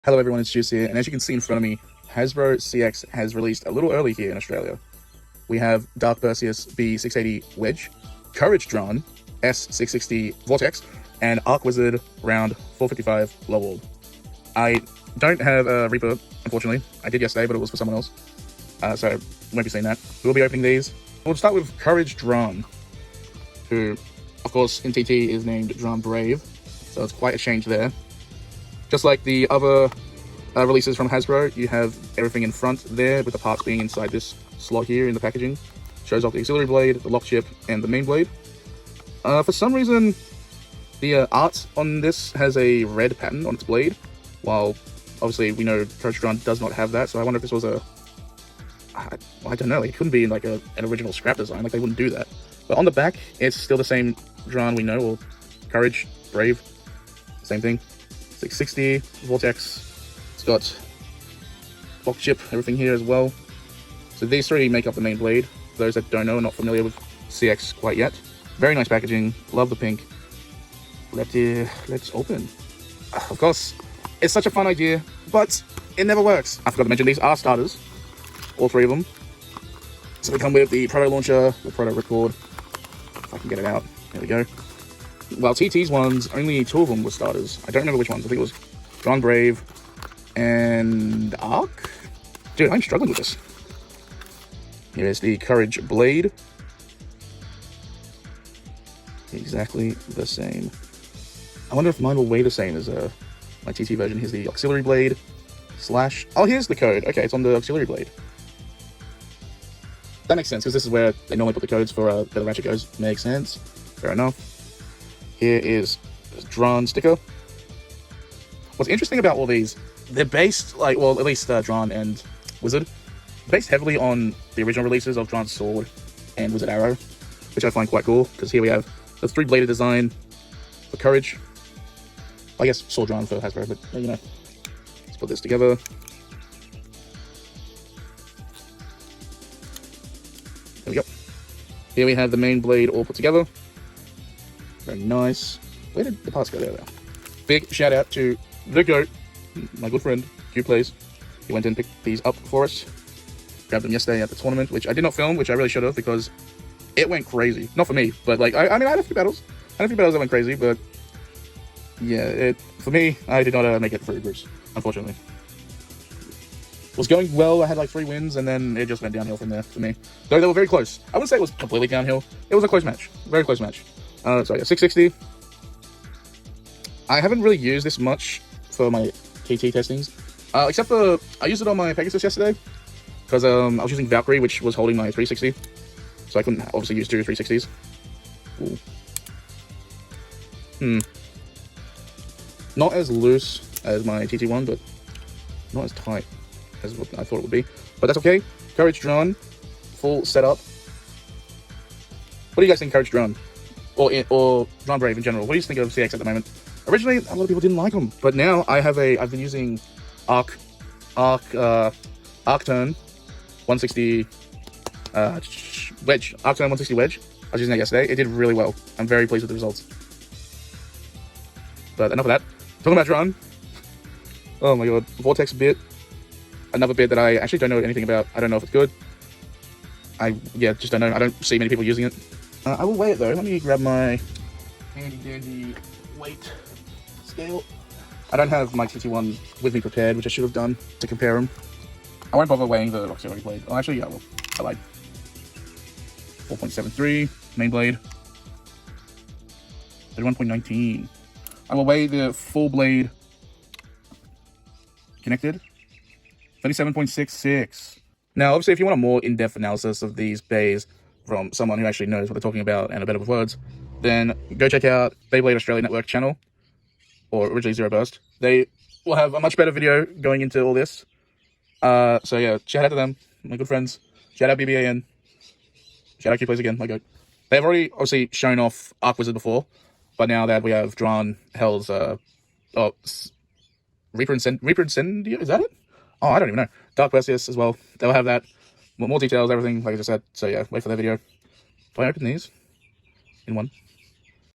Hello everyone, it's Juice here, and as you can see in front of me, Hasbro CX has released a little early here in Australia. We have Dark Perseus B680 Wedge, Courage Dran S660 Vortex, and Arc Wizard Round 455 Lowell. I don't have a Reaper, unfortunately. I did yesterday, but it was for someone else, so won't be seeing that. We'll be opening these. We'll start with Courage Dran, who, of course, in TT is named Dran Brave, so it's quite a change there. Just like the other releases from Hasbro, you have everything in front there, with the parts being inside this slot here in the packaging. Shows off the auxiliary blade, the lock chip, and the main blade. For some reason, the art on this has a red pattern on its blade, while obviously we know Courage Dran does not have that, so I wonder if this was a... I don't know, it couldn't be like an original scrap design, like they wouldn't do that. But on the back, it's still the same Dran we know, or Courage, Brave, same thing. 660 Vortex. It's got lock chip, everything here as well. So these three make up the main blade. For those that don't know, not familiar with CX quite yet. Very nice packaging. Love the pink. Let's open. Of course, it's such a fun idea, but it never works. I forgot to mention these are starters, all three of them. So they come with the proto launcher, the proto ripcord. If I can get it out, there we go. Well, TT's ones, only two of them were starters. I don't remember which ones. I think it was Dran Brave and Arc. Dude, I'm struggling with this. Here is the Courage Blade. Exactly the same. I wonder if mine will weigh the same as my TT version. Here's the auxiliary blade slash... Oh, here's the code. Okay, it's on the auxiliary blade. That makes sense, because this is where they normally put the codes for where the ratchet goes. Makes sense. Fair enough. Here is the Dran sticker. What's interesting about all these, they're based, like, well, at least Dran and Wizard, based heavily on the original releases of Dran's Sword and Wizard Arrow, which I find quite cool, because here we have the three-bladed design for Courage. I guess Sword Dran for Hasbro, but, you know, let's put this together. There we go. Here we have the main blade all put together. Very nice. Where did the parts go? There? Big shout out to the GOAT, my good friend, Q-Plays. He went and picked these up for us. Grabbed them yesterday at the tournament, which I did not film, which I really should have, because it went crazy. Not for me, but like, I mean, I had a few battles. That went crazy, but yeah, for me, I did not make it through groups, unfortunately. It was going well. I had like 3 wins, and then it just went downhill from there for me. Though they were very close. I wouldn't say it was completely downhill. It was a close match. Very close match. So yeah, 660. I haven't really used this much for my TT testings, except for I used it on my Pegasus yesterday, because I was using Valkyrie, which was holding my 360, so I couldn't obviously use 2 360s. Ooh. Not as loose as my TT1, but not as tight as what I thought it would be. But that's okay. Courage Dran, full setup. What do you guys think, Courage Dran? Or Dran Brave in general? What do you think of CX at the moment? Originally, a lot of people didn't like them, but now I've been using Arc Turn 160 Wedge. Arc Turn 160 Wedge. I was using that yesterday. It did really well. I'm very pleased with the results. But enough of that. Talking about Dran. Oh my god. Vortex bit. Another bit that I actually don't know anything about. I don't know if it's good. Just don't know. I don't see many people using it. I will weigh it though. Let me grab my handy dandy weight scale. I don't have my TT1 with me prepared, which I should have done to compare them. I won't bother weighing the auxiliary blade. Oh, actually, yeah, I will. I lied. 4.73 main blade. 31.19. I will weigh the full blade connected. 37.66. Now, obviously, if you want a more in-depth analysis of these bays from someone who actually knows what they're talking about and a bit of words, then go check out Beyblade Australia Network channel, or originally Zero Burst. They will have a much better video going into all this. So yeah, shout out to them, my good friends. Shout out BBAN. Shout out Q-Plays again, my goat. They've already obviously shown off Arc Wizard before, but now that we have Dran, Hell's, Reaper Incendio, is that it? Oh, I don't even know. Dark Perseus as well. They'll have that. More details, everything, like I just said. So yeah, wait for their video. Do I open these in one?